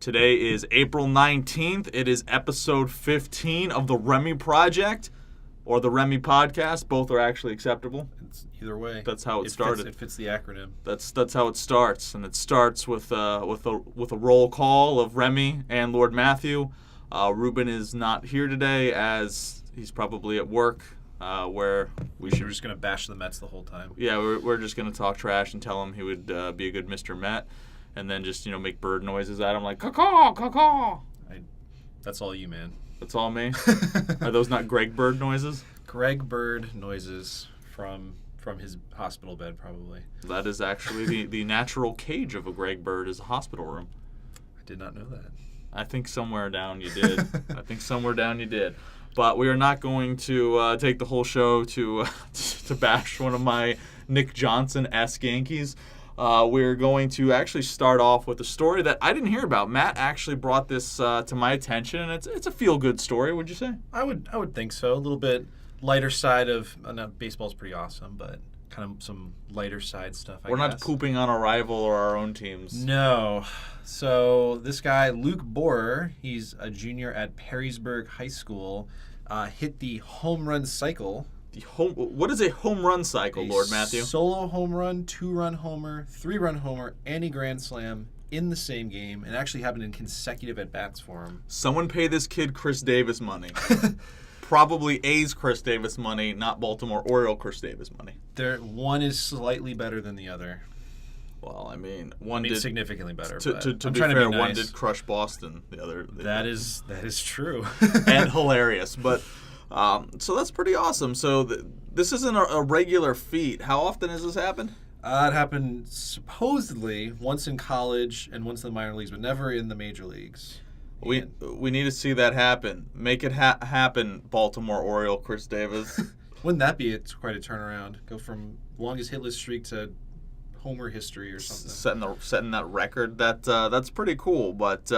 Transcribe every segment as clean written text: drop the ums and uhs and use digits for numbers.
Today is April 19th. It is episode 15 of the Remy Project, or the Remy Podcast. Both are actually acceptable. It's either way. That's how it started. It fits the acronym. That's how it starts, and it starts with a roll call of Remy and Lord Matthew. Ruben is not here today as he's probably at work, where we're just gonna bash the Mets the whole time. Yeah, we're just gonna talk trash and tell him he would be a good Mr. Met, and then just make bird noises at him like caw caw. That's all you, man. That's all me. Are those not Greg Bird noises? Greg Bird noises from his hospital bed, probably. That is actually the natural cage of a Greg Bird is a hospital room. I did not know that. I think somewhere down you did. But we are not going to take the whole show to bash one of my Nick Johnson-esque Yankees. We're going to actually start off with a story that I didn't hear about. Matt actually brought this to my attention, and it's a feel-good story, would you say? I would think so. A little bit lighter side of baseball's pretty awesome, but kind of some lighter side stuff, I guess. We're not pooping on a rival or our own teams. No. So this guy, Luke Borer, he's a junior at Perrysburg High School, hit the home run cycle. What is a home run cycle, Lord Matthew? Solo home run, 2-run homer, 3-run homer, and a grand slam in the same game, and actually happened in consecutive at-bats for him. Someone pay this kid Chris Davis money. Probably A's Chris Davis money, not Baltimore Oriole Chris Davis money. One is slightly better than the other. Well, one did significantly better. To be fair, nice. One did crush Boston. The other. That is true. And hilarious, but so that's pretty awesome. So this isn't a regular feat. How often has this happened? It happened supposedly once in college and once in the minor leagues, but never in the major leagues. We need to see that happen. Make it happen, Baltimore Oriole Chris Davis. Wouldn't that be quite a turnaround? Go from longest hitless streak to homer history or something. Setting that record. That's pretty cool. But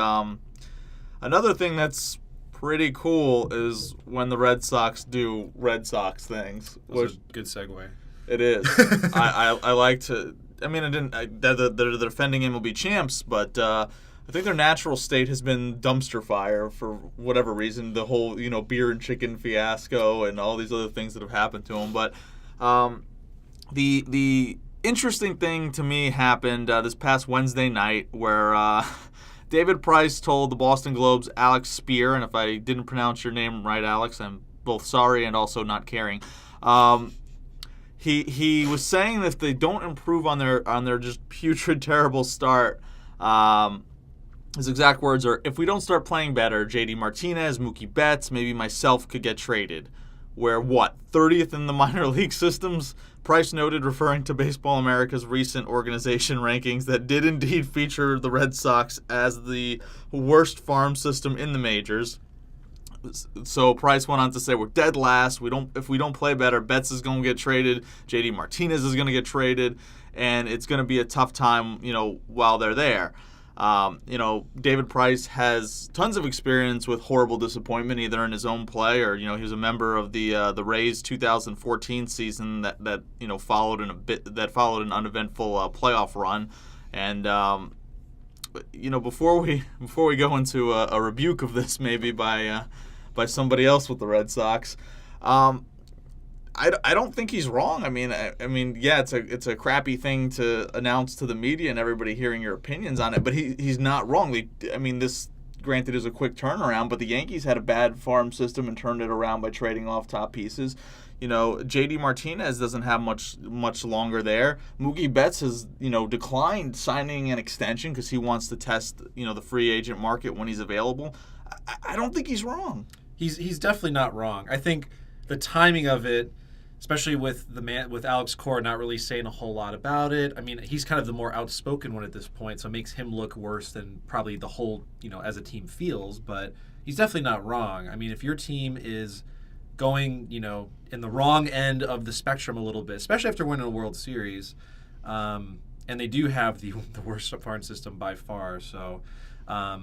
another thing that's pretty cool is when the Red Sox do Red Sox things. That's a good segue. It is. I like to. The defending MLB champs, but I think their natural state has been dumpster fire for whatever reason. The whole beer and chicken fiasco and all these other things that have happened to them. But the interesting thing to me happened this past Wednesday night where David Price told the Boston Globe's Alex Spear, and if I didn't pronounce your name right, Alex, I'm both sorry and also not caring. He was saying that if they don't improve on their just putrid, terrible start, his exact words are, if we don't start playing better, JD Martinez, Mookie Betts, maybe myself could get traded. We're 30th in the minor league systems? Price noted, referring to Baseball America's recent organization rankings, that did indeed feature the Red Sox as the worst farm system in the majors. So Price went on to say, we're dead last. If we don't play better, Betts is going to get traded. JD Martinez is going to get traded, and it's going to be a tough time, while they're there. David Price has tons of experience with horrible disappointment, either in his own play or he was a member of the Rays 2014 season that followed an uneventful playoff run, and before we go into a rebuke of this maybe by somebody else with the Red Sox. I don't think he's wrong. Yeah, it's a crappy thing to announce to the media and everybody hearing your opinions on it, but he's not wrong. This granted is a quick turnaround, but the Yankees had a bad farm system and turned it around by trading off top pieces. JD Martinez doesn't have much longer there. Mookie Betts has declined signing an extension because he wants to test the free agent market when he's available. I don't think he's wrong. He's definitely not wrong. I think the timing of it, especially with Alex Cora not really saying a whole lot about it. He's kind of the more outspoken one at this point, so it makes him look worse than probably the whole, as a team feels. But he's definitely not wrong. If your team is going, in the wrong end of the spectrum a little bit, especially after winning a World Series, and they do have the worst farm system by far. So, I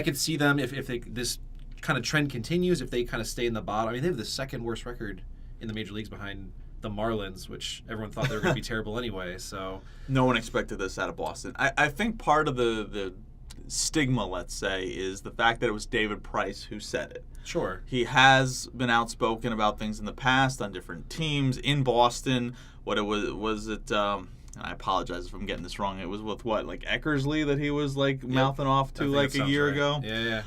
could see them if this kind of trend continues, if they kind of stay in the bottom. They have the second worst record in the major leagues behind the Marlins, which everyone thought they were going to be terrible anyway. So no one expected this out of Boston. I think part of the stigma, let's say, is the fact that it was David Price who said it. Sure. He has been outspoken about things in the past on different teams in Boston. What it was it? I apologize if I'm getting this wrong. It was with what, like Eckersley, that he was like mouthing off to like a year ago. Yeah.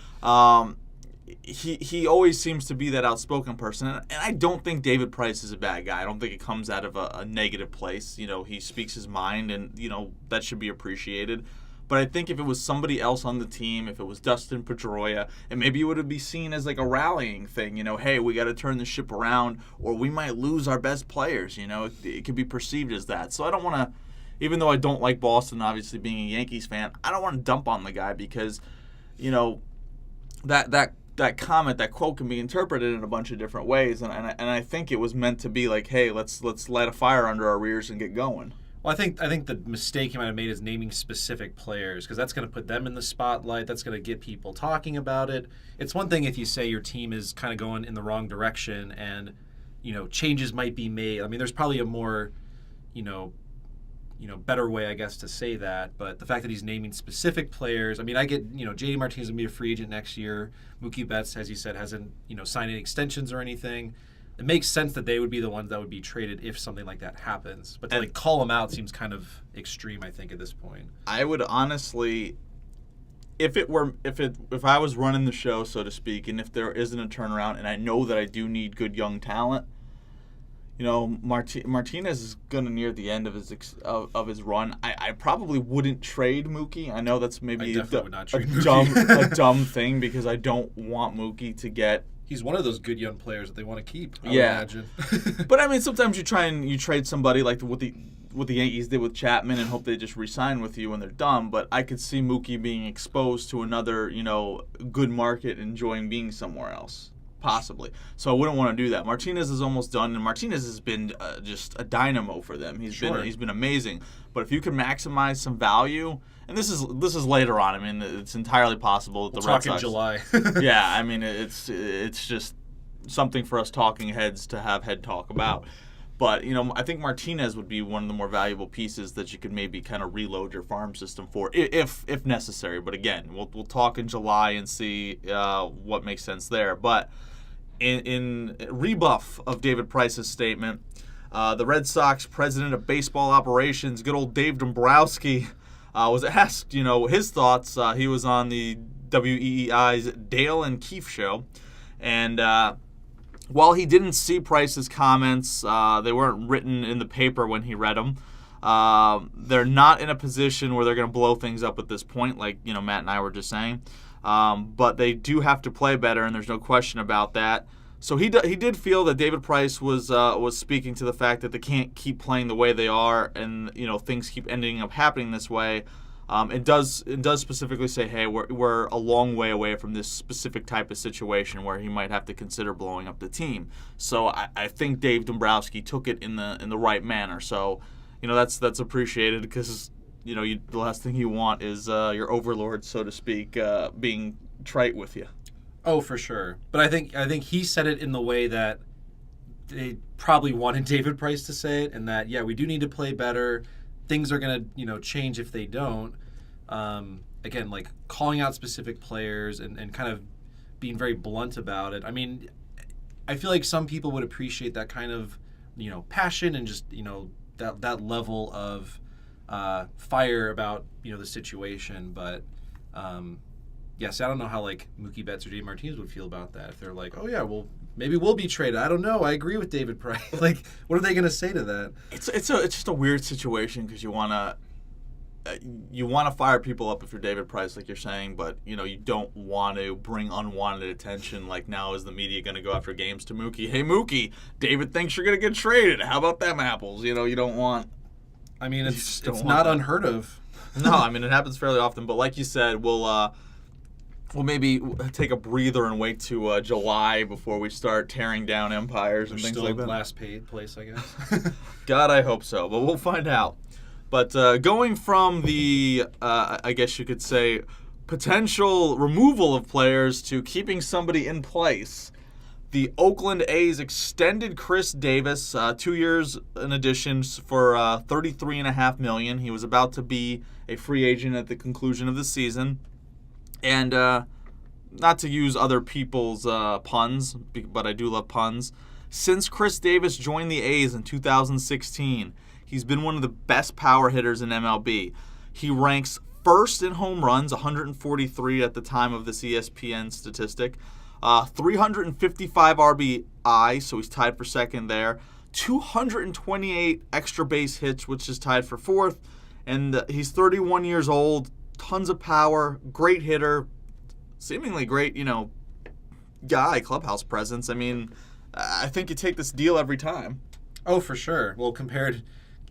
He always seems to be that outspoken person, and I don't think David Price is a bad guy. I don't think it comes out of a negative place. He speaks his mind, and that should be appreciated. But I think if it was somebody else on the team, if it was Dustin Pedroia, and maybe it would be seen as like a rallying thing. Hey, we got to turn the ship around, or we might lose our best players. It could be perceived as that. So I don't want to, even though I don't like Boston, obviously being a Yankees fan, I don't want to dump on the guy because, that comment, that quote can be interpreted in a bunch of different ways, and I think it was meant to be like, hey, let's light a fire under our rears and get going. Well, I think the mistake he might have made is naming specific players, because that's going to put them in the spotlight. That's going to get people talking about it. It's one thing if you say your team is kind of going in the wrong direction and changes might be made. I mean, there's probably a more better way, I guess, to say that. But the fact that he's naming specific players, I mean, I get, JD Martinez is going to be a free agent next year. Mookie Betts, as you said, hasn't, signed any extensions or anything. It makes sense that they would be the ones that would be traded if something like that happens. But to call them out seems kind of extreme, I think, at this point. I would honestly, if I was running the show, so to speak, and if there isn't a turnaround, and I know that I do need good young talent, Martinez is going to near the end of his run. I probably wouldn't trade Mookie. I know that's maybe a dumb thing, because I don't want Mookie to get. He's one of those good young players that they want to keep. I would imagine. But I mean, sometimes you trade somebody like what the Yankees did with Chapman and hope they just re-sign with you when they're done. But I could see Mookie being exposed to another good market, enjoying being somewhere else. Possibly. So I wouldn't want to do that. Martinez is almost done, and Martinez has been just a dynamo for them. He's been amazing. But if you can maximize some value, and this is later on. I mean, it's entirely possible that the Red Sox. In July. Yeah, I mean, it's just something for us talking heads to have head talk about. But I think Martinez would be one of the more valuable pieces that you could maybe kind of reload your farm system for, if necessary. But again, we'll talk in July and see what makes sense there. But in rebuff of David Price's statement, the Red Sox president of baseball operations, good old Dave Dombrowski, was asked, his thoughts. He was on the WEEI's Dale and Keefe show, and while he didn't see Price's comments, they weren't written in the paper when he read them. They're not in a position where they're going to blow things up at this point, like Matt and I were just saying. But they do have to play better, and there's no question about that. So he did feel that David Price was speaking to the fact that they can't keep playing the way they are, and things keep ending up happening this way. It does specifically say, hey, we're a long way away from this specific type of situation where he might have to consider blowing up the team. So I think Dave Dombrowski took it in the right manner. So that's appreciated, because the last thing you want is your overlord, so to speak, being trite with you. Oh, for sure. But I think he said it in the way that they probably wanted David Price to say it, and that, yeah, we do need to play better. Things are going to change if they don't. Again, like calling out specific players and kind of being very blunt about it. I mean, I feel like some people would appreciate that kind of, passion and just, that level of fire about, the situation. But, yes, I don't know how, like, Mookie Betts or J. Martinez would feel about that. If they're like, oh, yeah, well, maybe we'll be traded. I don't know. I agree with David Price. Like, what are they going to say to that? It's just a weird situation, because you want to fire people up if you're David Price, like you're saying, but you don't want to bring unwanted attention. Like, now is the media going to go after games to Mookie? Hey, Mookie, David thinks you're going to get traded. How about them apples? You don't want. I mean, it's not unheard of. No, I mean, it happens fairly often. But like you said, we'll maybe take a breather and wait to July before we start tearing down empires and things like that. Still last place, I guess. God, I hope so, but we'll find out. But going from the, I guess you could say, potential removal of players to keeping somebody in place, the Oakland A's extended Khris Davis 2 years in addition for $33.5 million. He was about to be a free agent at the conclusion of the season. And not to use other people's puns, but I do love puns. Since Khris Davis joined the A's in 2016, he's been one of the best power hitters in MLB. He ranks first in home runs, 143 at the time of this ESPN statistic. 355 RBI, so he's tied for second there. 228 extra base hits, which is tied for fourth. And he's 31 years old, tons of power, great hitter, seemingly great, guy, clubhouse presence. I mean, I think you take this deal every time. Oh, for sure. Well,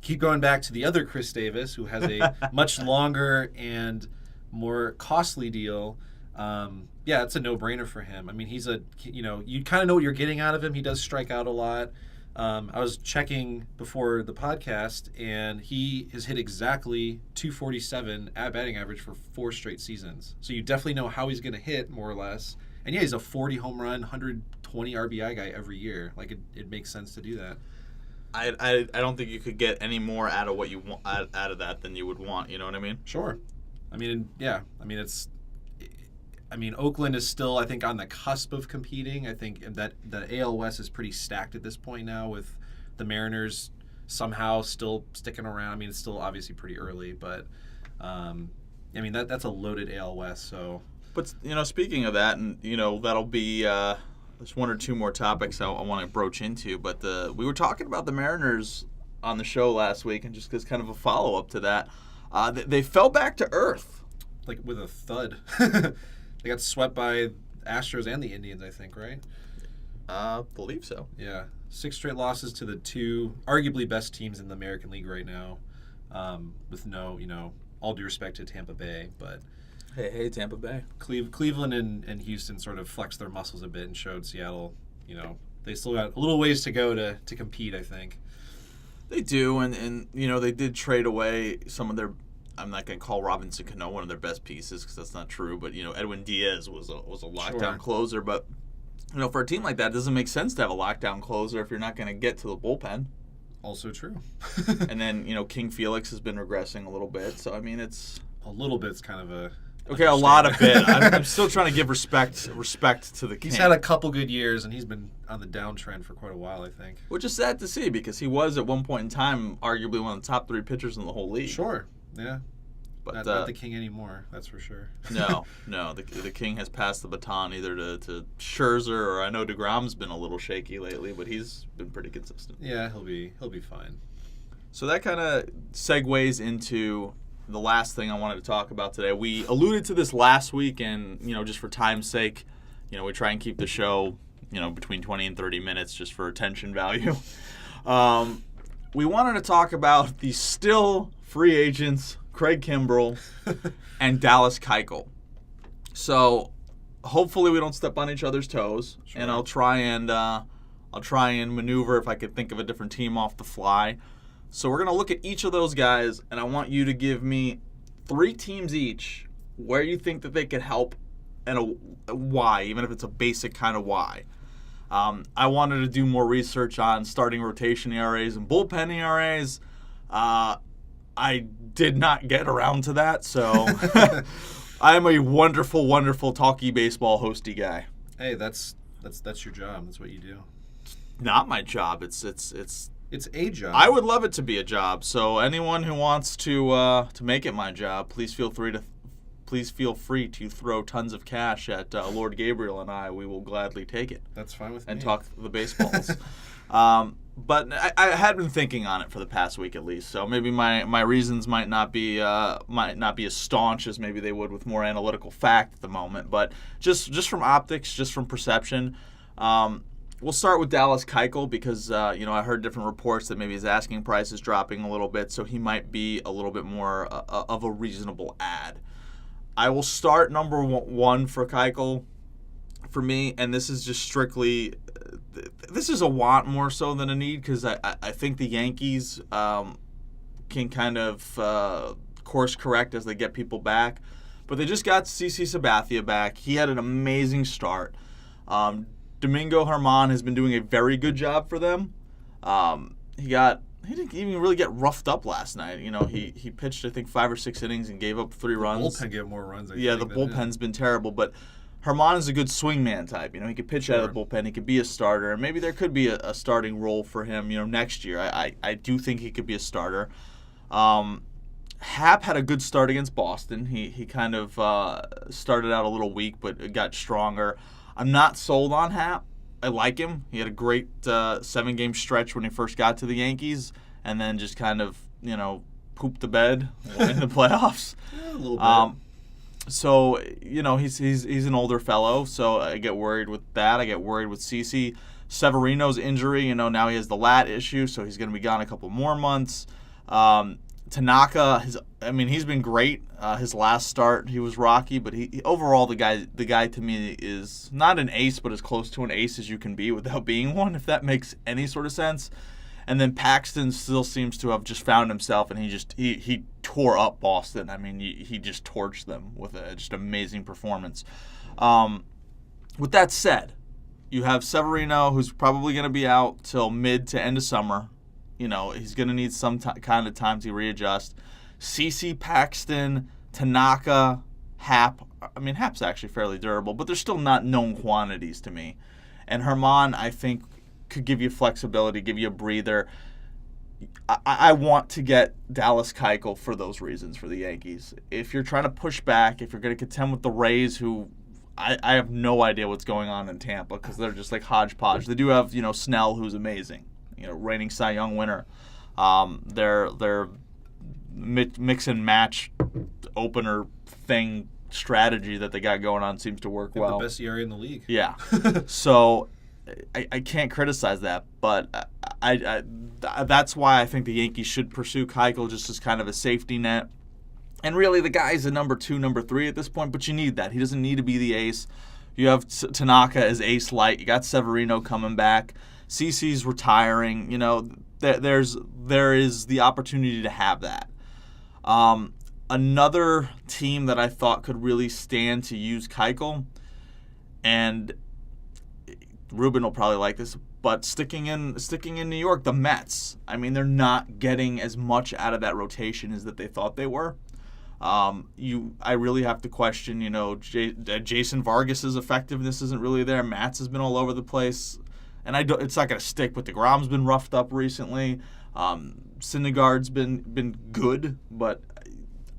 keep going back to the other Khris Davis, who has a much longer and more costly deal. Yeah, it's a no-brainer for him. I mean, you kind of know what you're getting out of him. He does strike out a lot. I was checking before the podcast, and he has hit exactly 247 at batting average for 4 straight seasons. So you definitely know how he's going to hit, more or less. And yeah, he's a 40 home run, 120 RBI guy every year. Like, it makes sense to do that. I don't think you could get any more out of what you want out of that than you would want. You know what I mean? Sure. Oakland is still, I think, on the cusp of competing. I think that the AL West is pretty stacked at this point now, with the Mariners somehow still sticking around. I mean, it's still obviously pretty early, but that's a loaded AL West. So, but speaking of that, and that'll be there's one or two more topics I want to broach into. But we were talking about the Mariners on the show last week, and just as kind of a follow up to that, they fell back to earth, like with a thud. They got swept by Astros and the Indians, I think, right? Believe so. Yeah. 6 straight losses to the 2 arguably best teams in the American League right now, with no, all due respect to Tampa Bay. But hey, Tampa Bay. Cleveland and Houston sort of flexed their muscles a bit and showed Seattle, they still got a little ways to go to compete, I think. They do, and they did trade away some of their... I'm not going to call Robinson Cano one of their best pieces because that's not true. But Edwin Diaz was a lockdown closer. But for a team like that, it doesn't make sense to have a lockdown closer if you're not going to get to the bullpen. Also true. And then King Felix has been regressing a little bit. So I mean, it's a little bit's kind of a a lot of bit. I'm still trying to give respect to the King. He's had a couple good years, and he's been on the downtrend for quite a while, I think. Which is sad to see because he was at one point in time arguably one of the top 3 pitchers in the whole league. Sure. Yeah. But not the King anymore, that's for sure. No. The King has passed the baton either to Scherzer, or I know DeGrom's been a little shaky lately, but he's been pretty consistent. Yeah, he'll be fine. So that kind of segues into the last thing I wanted to talk about today. We alluded to this last week, and just for time's sake, we try and keep the show between 20 and 30 minutes just for attention value. We wanted to talk about the still free agents, Craig Kimbrell and Dallas Keuchel. So hopefully we don't step on each other's toes, sure. And I'll try and maneuver if I could think of a different team off the fly. So we're gonna look at each of those guys, and I want you to give me 3 teams each where you think that they could help and a why, even if it's a basic kind of why. I wanted to do more research on starting rotation ERAs and bullpen ERAs. I did not get around to that, so I'm a wonderful, wonderful talky baseball hosty guy. Hey, that's your job. That's what you do. Not my job. It's a job. I would love it to be a job. So anyone who wants to make it my job, please feel free to throw tons of cash at Lord Gabriel and I. We will gladly take it. That's fine with me. And talk the baseballs. But I had been thinking on it for the past week at least, so maybe my reasons might not be as staunch as maybe they would with more analytical fact at the moment. But just from optics, just from perception, we'll start with Dallas Keuchel because I heard different reports that maybe his asking price is dropping a little bit, so he might be a little bit more of a reasonable ad. I will start number 1 for Keuchel. For me, and this is just strictly, this is a want more so than a need because I think the Yankees can kind of course correct as they get people back. But they just got CC Sabathia back. He had an amazing start. Domingo Germán has been doing a very good job for them. He got he didn't even really get roughed up last night. You know, he pitched, I think, 5 or 6 innings and gave up 3 runs. The bullpen gave more runs. The bullpen's been terrible, but Herman is a good swingman type. You know, he could pitch out of the bullpen. He could be a starter, and maybe there could be a starting role for him. You know, next year. I do think he could be a starter. Happ had a good start against Boston. He kind of started out a little weak, but got stronger. I'm not sold on Happ. I like him. He had a great 7-game stretch when he first got to the Yankees, and then just kind of, you know, pooped the bed in the playoffs. Yeah, a little bit. So, you know, he's an older fellow, so I get worried with that. I get worried with CC. Severino's injury, you know, now he has the lat issue, so he's going to be gone a couple more months. Tanaka, he's been great. His last start, he was rocky, but he overall the guy to me is not an ace, but as close to an ace as you can be without being one, if that makes any sort of sense. And then Paxton still seems to have just found himself, and he tore up Boston. I mean, he just torched them with a just amazing performance. With that said, you have Severino, who's probably going to be out till mid to end of summer. You know, he's going to need some kind of time to readjust. CC, Paxton, Tanaka, Happ. I mean, Happ's actually fairly durable, but they're still not known quantities to me. And Herman, I think, could give you flexibility, give you a breather. I want to get Dallas Keuchel for those reasons for the Yankees. If you're trying to push back, if you're going to contend with the Rays, who I have no idea what's going on in Tampa because they're just like hodgepodge. They do have, you know, Snell, who's amazing. You know, reigning Cy Young winner. Their mix and match opener thing strategy that they got going on seems to work well. The best ERA in the league. Yeah. So I can't criticize that, but I that's why I think the Yankees should pursue Keuchel just as kind of a safety net. And really, the guy's a number 2, number 3 at this point, but you need that. He doesn't need to be the ace. You have Tanaka as ace light. You got Severino coming back. CC's retiring. You know, there is the opportunity to have that. Another team that I thought could really stand to use Keuchel, and Ruben will probably like this, but sticking in New York, the Mets. I mean, they're not getting as much out of that rotation as that they thought they were. I really have to question, you know, Jason Vargas's effectiveness isn't really there. Matz has been all over the place, and it's not going to stick. But DeGrom's been roughed up recently. Syndergaard's been good, but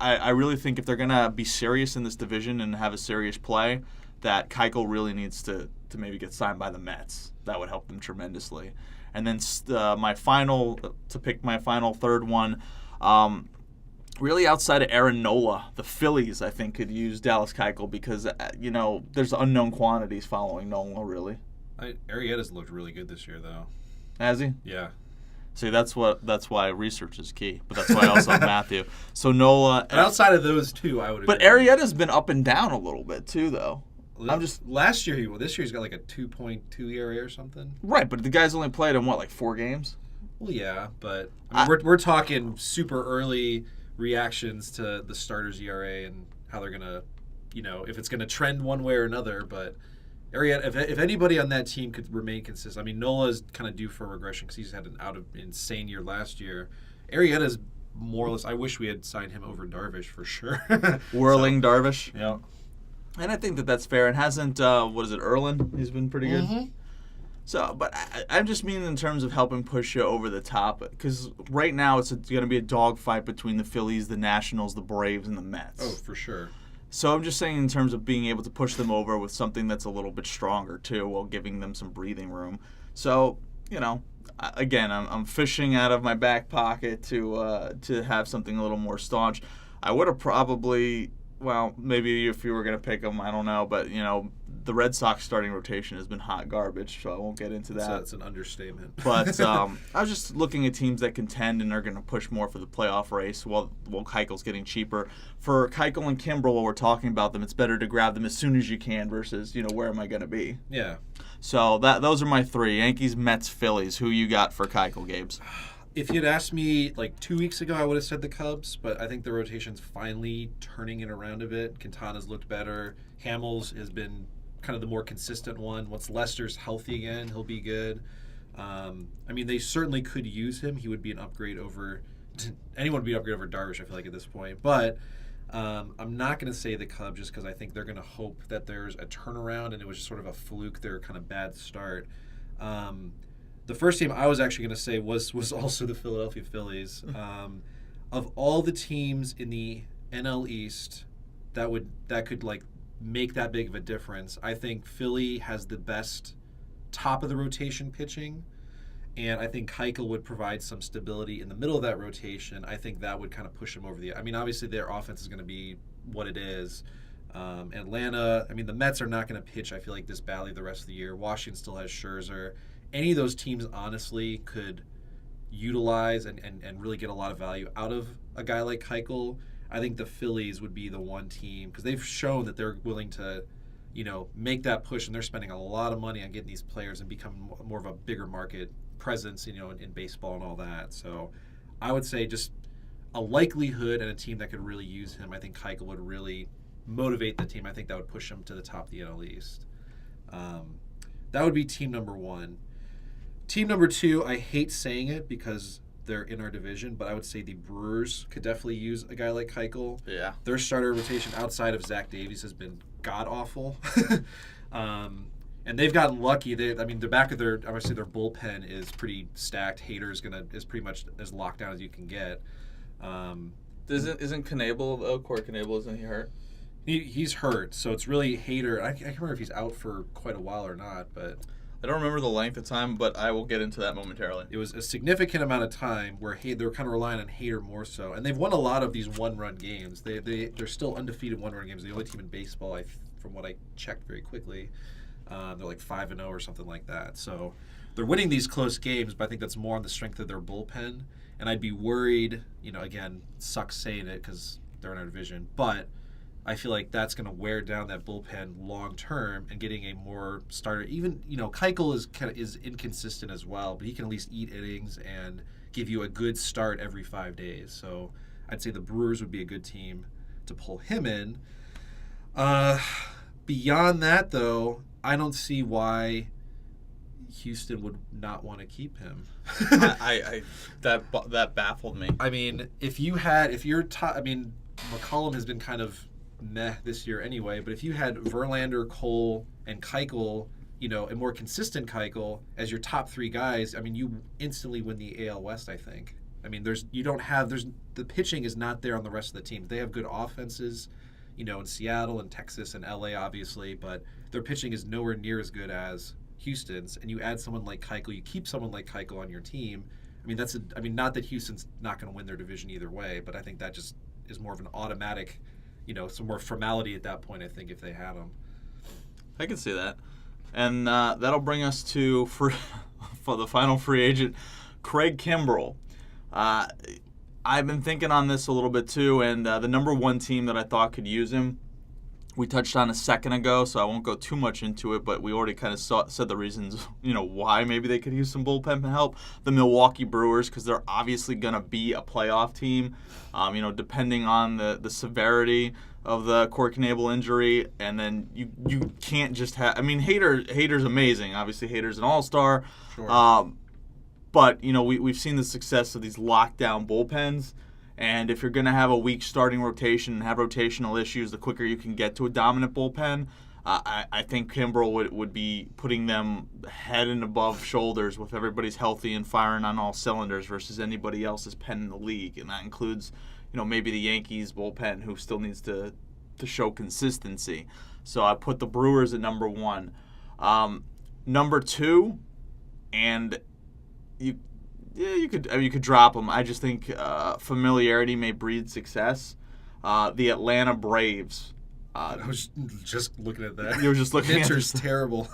I really think if they're going to be serious in this division and have a serious play, that Keuchel really needs to maybe get signed by the Mets. That would help them tremendously. And then my final third one. Really, outside of Aaron Nola, the Phillies, I think, could use Dallas Keuchel because, you know, there's unknown quantities following Nola, really. Arrieta's looked really good this year, though. Has he? Yeah. See, that's why research is key. But that's why I also have Matthew. So Nola. And outside of those two, I would agree. But Arrieta's been up and down a little bit, too, though. Last year, this year he's got like a 2.2 ERA or something. Right, but the guy's only played in, 4 games? Well, yeah, but we're talking super early reactions to the starter's ERA and how they're going to, you know, if it's going to trend one way or another. But Arrieta, if anybody on that team could remain consistent, I mean, Nola's kind of due for regression because he's had an insane year last year. Arrieta's more or less, I wish we had signed him over Darvish for sure. Whirling Darvish? Yeah. And I think that's fair. And hasn't, Erlin? He's been pretty good. Mm-hmm. So, but I just mean in terms of helping push you over the top. Because right now it's going to be a dogfight between the Phillies, the Nationals, the Braves, and the Mets. Oh, for sure. So I'm just saying in terms of being able to push them over with something that's a little bit stronger, too, while giving them some breathing room. So, you know, again, I'm fishing out of my back pocket to have something a little more staunch. I would have probably... Well, maybe if you were going to pick them, I don't know. But, you know, the Red Sox starting rotation has been hot garbage, so I won't get into that. So that's an understatement. But I was just looking at teams that contend and are going to push more for the playoff race while Keuchel's getting cheaper. For Keuchel and Kimbrel, while we're talking about them, it's better to grab them as soon as you can versus, you know, where am I going to be? Yeah. So those are my 3, Yankees, Mets, Phillies. Who you got for Keuchel, Gabes? If you'd asked me like 2 weeks ago, I would have said the Cubs, but I think the rotation's finally turning it around a bit. Quintana's looked better. Hamels has been kind of the more consistent one. Once Lester's healthy again, he'll be good. I mean, they certainly could use him. He would be an upgrade over anyone would be an upgrade over Darvish, I feel like, at this point. But I'm not going to say the Cubs just because I think they're going to hope that there's a turnaround and it was just sort of a fluke, their kind of bad start. The first team I was actually going to say was also the Philadelphia Phillies. Of all the teams in the NL East that could like make that big of a difference, I think Philly has the best top of the rotation pitching, and I think Keuchel would provide some stability in the middle of that rotation. I think that would kind of push them over the. I mean, obviously their offense is going to be what it is. Atlanta, I mean, the Mets are not going to pitch, I feel like, this badly the rest of the year. Washington still has Scherzer. Any of those teams, honestly, could utilize and really get a lot of value out of a guy like Keuchel. I think the Phillies would be the one team because they've shown that they're willing to, make that push, and they're spending a lot of money on getting these players and become more of a bigger market presence, in baseball and all that. So I would say just a likelihood and a team that could really use him. I think Keuchel would really motivate the team. I think that would push him to the top of the NL East. That would be team number one. Team number two, I hate saying it because they're in our division, but I would say the Brewers could definitely use a guy like Keuchel. Yeah. Their starter rotation outside of Zach Davies has been god-awful. And they've gotten lucky. The back of their bullpen is pretty stacked. Hader's is pretty much as locked down as you can get. Isn't Knebel, though? Corey Knebel, isn't he hurt? He's hurt, so it's really Hader. I can't remember if he's out for quite a while or not, but I don't remember the length of time, but I will get into that momentarily. It was a significant amount of time where they're kind of relying on Hader more so, and they've won a lot of these one-run games. They're still undefeated one-run games. The only team in baseball, from what I checked very quickly, they're like 5-0 or something like that. So they're winning these close games, but I think that's more on the strength of their bullpen. And I'd be worried. Again, sucks saying it because they're in our division, but I feel like that's going to wear down that bullpen long term, and getting a more starter. Even Keuchel is inconsistent as well, but he can at least eat innings and give you a good start every 5 days. So I'd say the Brewers would be a good team to pull him in. Beyond that, though, I don't see why Houston would not want to keep him. That baffled me. I mean, McCollum has been kind of meh this year anyway, but if you had Verlander, Cole, and Keuchel, a more consistent Keuchel as your top three guys, I mean, you instantly win the AL West, I think. I mean, the pitching is not there on the rest of the teams. They have good offenses, in Seattle and Texas and LA, obviously, but their pitching is nowhere near as good as Houston's. And you add someone like Keuchel, you keep someone like Keuchel on your team. I mean, not that Houston's not going to win their division either way, but I think that just is more of an automatic, some more formality at that point, I think, if they had them. I can see that. And that'll bring us to, for the final free agent, Craig Kimbrell. I've been thinking on this a little bit too, and the number one team that I thought could use him, we touched on a second ago, so I won't go too much into it, but we already kind of said the reasons, why maybe they could use some bullpen help. The Milwaukee Brewers, because they're obviously going to be a playoff team, depending on the severity of the Corey Knebel injury, and then you can't just have. I mean, Hader's amazing. Obviously, Hader's an all-star. Sure. But we've seen the success of these lockdown bullpens. And if you're going to have a weak starting rotation and have rotational issues, the quicker you can get to a dominant bullpen, I think Kimbrell would be putting them head and above shoulders with everybody's healthy and firing on all cylinders versus anybody else's pen in the league. And that includes, maybe the Yankees bullpen, who still needs to show consistency. So I put the Brewers at number one. Number two, and you could drop them. I just think familiarity may breed success. The Atlanta Braves. I was just looking at that. You were just looking at it. Pitcher's terrible.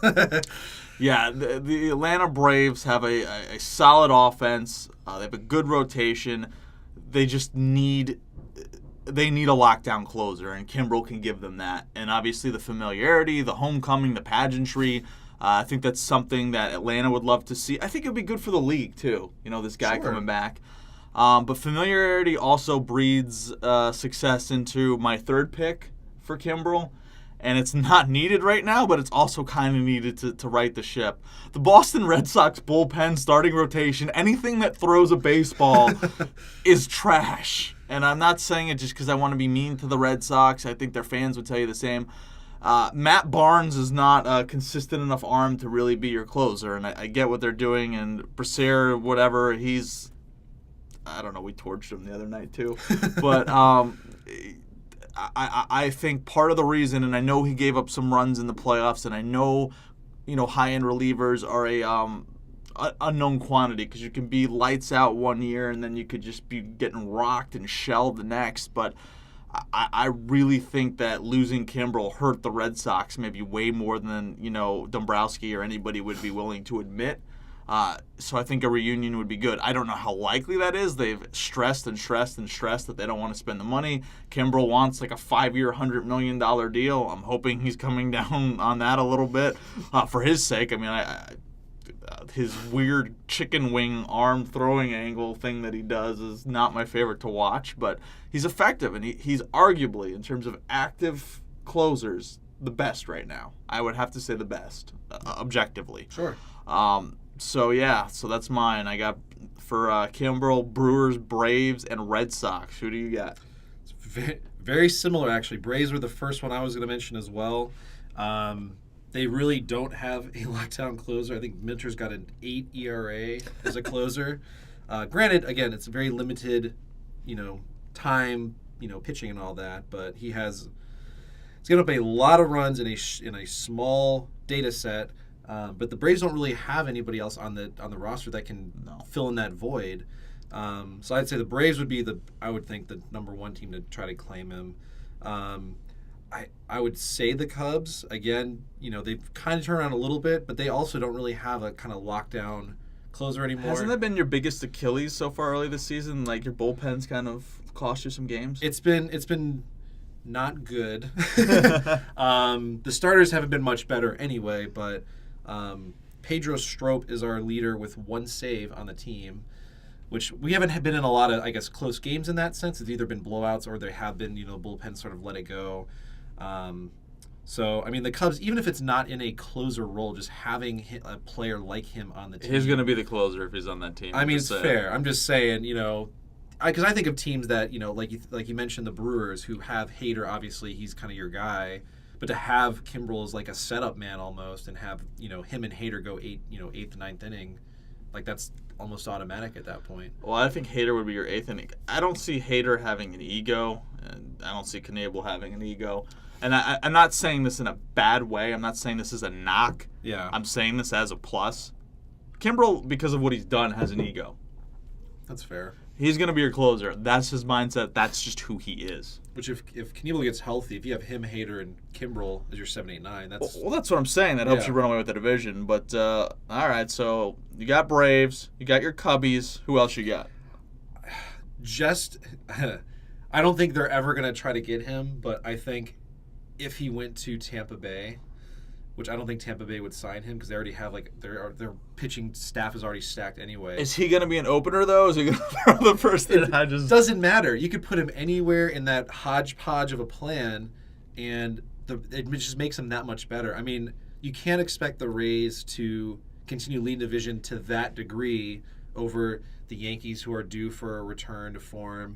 Yeah, the Atlanta Braves have a solid offense. They have a good rotation. They just need a lockdown closer, and Kimbrell can give them that. And obviously the familiarity, the homecoming, the pageantry. I think that's something that Atlanta would love to see. I think it would be good for the league, too, this guy coming back. But familiarity also breeds success into my third pick for Kimbrell, and it's not needed right now, but it's also kind of needed to right the ship. The Boston Red Sox bullpen starting rotation, anything that throws a baseball is trash. And I'm not saying it just because I want to be mean to the Red Sox. I think their fans would tell you the same. Matt Barnes is not a consistent enough arm to really be your closer, and I get what they're doing. And Brassear, whatever, he's, I don't know, we torched him the other night too. But I think part of the reason, and I know he gave up some runs in the playoffs, and I know, high-end relievers are a unknown quantity because you can be lights out one year and then you could just be getting rocked and shelled the next. But I really think that losing Kimbrell hurt the Red Sox maybe way more than, Dombrowski or anybody would be willing to admit. So I think a reunion would be good. I don't know how likely that is. They've stressed that they don't want to spend the money. Kimbrell wants like a 5-year, $100 million deal. I'm hoping he's coming down on that a little bit for his sake. I mean, his weird chicken wing arm throwing angle thing that he does is not my favorite to watch, but he's effective, and he's arguably, in terms of active closers, the best right now. I would have to say the best, objectively. Sure. So that's mine. I got for Kimbrell, Brewers, Braves, and Red Sox. Who do you got? It's very, very similar, actually. Braves were the first one I was going to mention as well. They really don't have a lockdown closer. I think Minter's got an 8 ERA as a closer. Granted, again, it's very limited, time, pitching and all that. But he's given up a lot of runs in a small data set. But the Braves don't really have anybody else on the roster that can fill in that void. So I'd say the Braves would be I would think the number one team to try to claim him. I would say the Cubs, again, they've kind of turned around a little bit, but they also don't really have a kind of lockdown closer anymore. Hasn't that been your biggest Achilles so far early this season? Like your bullpen's kind of cost you some games? It's been not good. The starters haven't been much better anyway, but Pedro Strop is our leader with 1 save on the team, which we haven't been in a lot of, I guess, close games in that sense. It's either been blowouts or there have been, bullpen sort of let it go. So, I mean, the Cubs, even if it's not in a closer role, just having a player like him on the team. He's going to be the closer if he's on that team. I mean, it's fair. I'm just saying, because I think of teams that, like you mentioned, the Brewers, who have Hader, obviously, he's kind of your guy. But to have Kimbrell as like a setup man almost and have, him and Hader go 8th to 9th inning, like that's almost automatic at that point. Well, I think Hader would be your 8th inning. I don't see Hader having an ego, and I don't see Knebel having an ego. And I'm not saying this in a bad way. I'm not saying this is a knock. Yeah. I'm saying this as a plus. Kimbrell, because of what he's done, has an ego. That's fair. He's going to be your closer. That's his mindset. That's just who he is. Which, if Knebel gets healthy, if you have him, Hader, and Kimbrell as your 7, 8, 9, that's... Well, that's what I'm saying. That helps you run away with the division. But, all right, so you got Braves. You got your Cubbies. Who else you got? I don't think they're ever going to try to get him, but I think if he went to Tampa Bay, which I don't think Tampa Bay would sign him because they already have, their pitching staff is already stacked anyway. Is he going to be an opener, though? Is he going to throw the first inning? It doesn't matter. You could put him anywhere in that hodgepodge of a plan, and it just makes him that much better. I mean, you can't expect the Rays to continue leading the division to that degree over the Yankees, who are due for a return to form.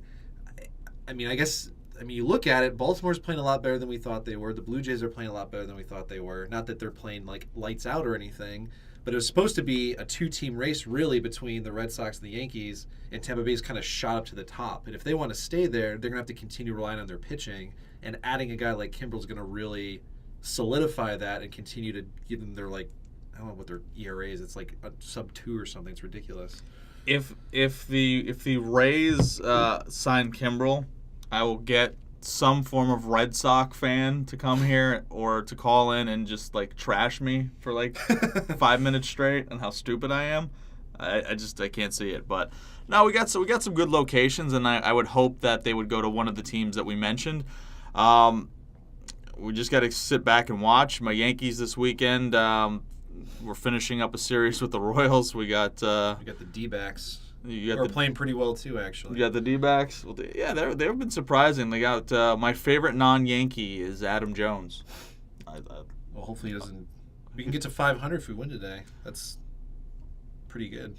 I mean, you look at it, Baltimore's playing a lot better than we thought they were. The Blue Jays are playing a lot better than we thought they were. Not that they're playing like lights out or anything, but it was supposed to be a 2-team race really between the Red Sox and the Yankees, and Tampa Bay's kind of shot up to the top. And if they want to stay there, they're going to have to continue relying on their pitching, and adding a guy like Kimbrell's going to really solidify that and continue to give them their, I don't know what their ERA is. It's like a sub-2 or something. It's ridiculous. If the Rays sign Kimbrell, I will get some form of Red Sox fan to come here or to call in and just trash me for 5 minutes straight and how stupid I am. I can't see it. But no, we got some good locations, and I would hope that they would go to one of the teams that we mentioned. We just got to sit back and watch. My Yankees this weekend. We're finishing up a series with the Royals. We got the D-backs. They're playing pretty well too, actually. You got the D-backs. Well, they've been surprising. They got my favorite non-Yankee is Adam Jones. Well, hopefully he doesn't. We can get to 500 if we win today. That's pretty good.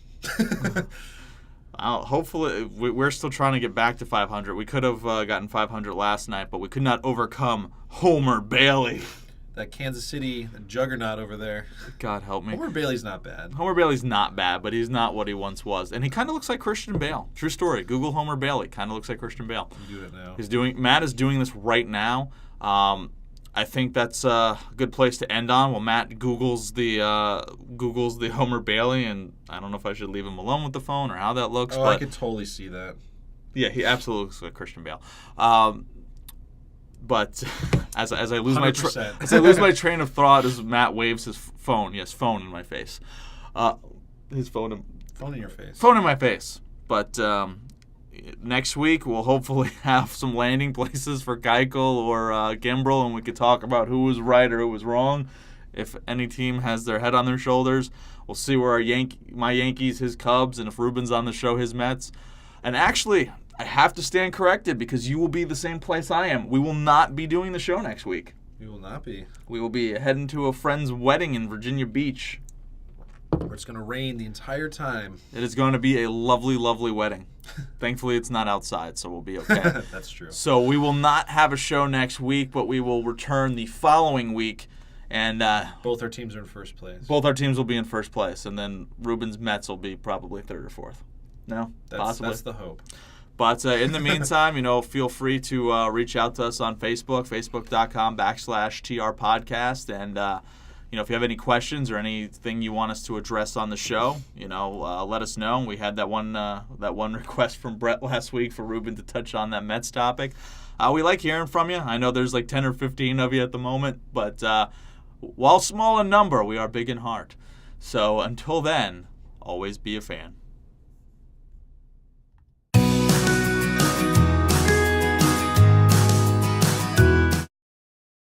Hopefully, we're still trying to get back to 500. We could have gotten 500 last night, but we could not overcome Homer Bailey. That Kansas City juggernaut over there. God help me. Homer Bailey's not bad. Homer Bailey's not bad, but he's not what he once was. And he kind of looks like Christian Bale. True story. Google Homer Bailey. Kind of looks like Christian Bale. You do it now. Matt is doing this right now. I think that's a good place to end on. Well, Matt Googles the Homer Bailey, and I don't know if I should leave him alone with the phone or how that looks. Oh, but I could totally see that. Yeah, he absolutely looks like Christian Bale. But as I lose my train of thought, as Matt waves his phone, phone in my face, his phone in your face, phone in my face. But next week we'll hopefully have some landing places for Keuchel or Kimbrel, and we could talk about who was right or who was wrong. If any team has their head on their shoulders, we'll see where my Yankees, his Cubs, and if Ruben's on the show, his Mets. And actually, I have to stand corrected because you will be the same place I am. We will not be doing the show next week. We will not be. We will be heading to a friend's wedding in Virginia Beach. Where it's going to rain the entire time. It is going to be a lovely, lovely wedding. Thankfully, it's not outside, so we'll be okay. That's true. So we will not have a show next week, but we will return the following week. And both our teams are in first place. Both our teams will be in first place, and then Ruben's Mets will be probably third or fourth. No? Possibly. That's the hope. But in the meantime, feel free to reach out to us on Facebook, facebook.com/TR Podcast. And, if you have any questions or anything you want us to address on the show, let us know. We had that one request from Brett last week for Ruben to touch on that Mets topic. We like hearing from you. I know there's like 10 or 15 of you at the moment, but while small in number, we are big in heart. So until then, always be a fan.